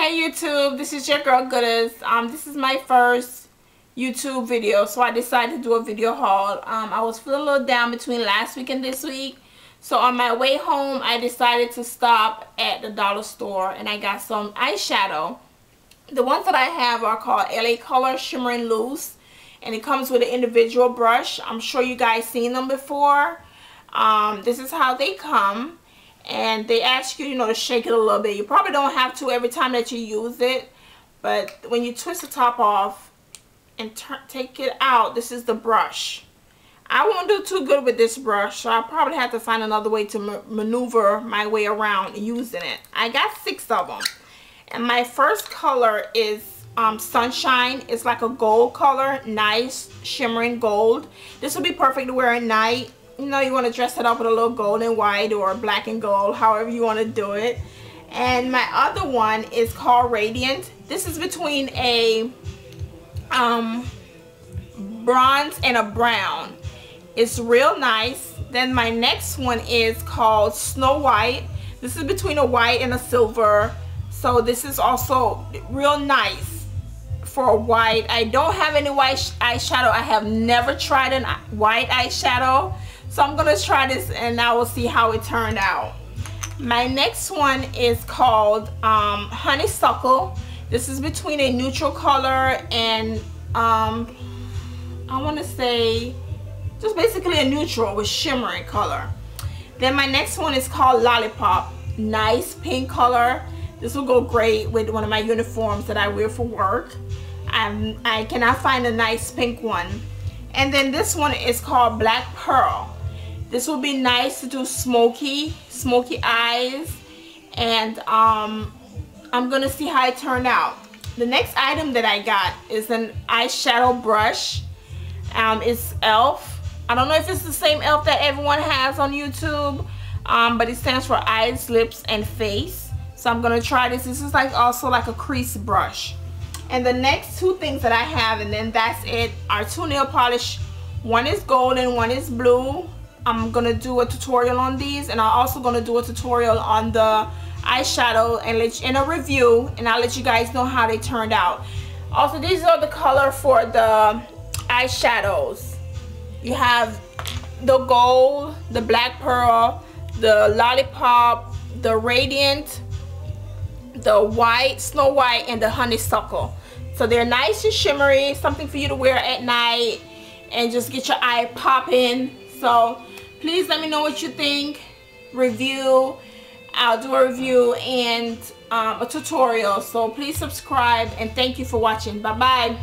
Hey YouTube, this is your girl Goodness. This is my first YouTube video, so I decided to do a video haul. I was feeling a little down between last week and this week, so on my way home I decided to stop at the dollar store and I got some eyeshadow. The ones that I have are called LA Color Shimmering Loose, and it comes with an individual brush. I'm sure you guys seen them before. This is how they come. And they ask you, to shake it a little bit. You probably don't have to every time that you use it, but when you twist the top off and take it out, this is the brush. I won't do too good with this brush, so I'll probably have to find another way to maneuver my way around using it. I got 6 of them, and my first color is Sunshine. It's like a gold color, nice shimmering gold. This will be perfect to wear at night. You want to dress it up with a little gold and white or black and gold, however you want to do it. And my other one is called Radiant. This is between a bronze and a brown. It's real nice. Then my next one is called Snow White. This is between a white and a silver. So this is also real nice for a white. I don't have any white eyeshadow. I have never tried a white eyeshadow. So I'm going to try this and I will see how it turned out. My next one is called Honeysuckle. This is between a neutral color and I want to say just basically a neutral with shimmering color. Then my next one is called Lollipop. Nice pink color. This will go great with one of my uniforms that I wear for work. I cannot find a nice pink one. And then this one is called Black Pearl. This will be nice to do smoky eyes, and I'm gonna see how it turned out. The next item that I got is an eyeshadow brush. It's e.l.f. I don't know if it's the same e.l.f. that everyone has on YouTube, but it stands for eyes, lips, and face. So I'm gonna try this. This is also like a crease brush. And the next 2 things that I have, and then that's it, are 2 nail polish. One is gold and one is blue. I'm gonna do a tutorial on these, and I'm also gonna do a tutorial on the eyeshadow and in a review, and I'll let you guys know how they turned out. Also, these are the color for the eyeshadows. You have the gold, the Black Pearl, the Lollipop, the Radiant, the white, Snow White, and the Honeysuckle. So they're nice and shimmery, something for you to wear at night and just get your eye popping. So please let me know what you think. Review. I'll do a review and a tutorial. So please subscribe, and thank you for watching. Bye bye.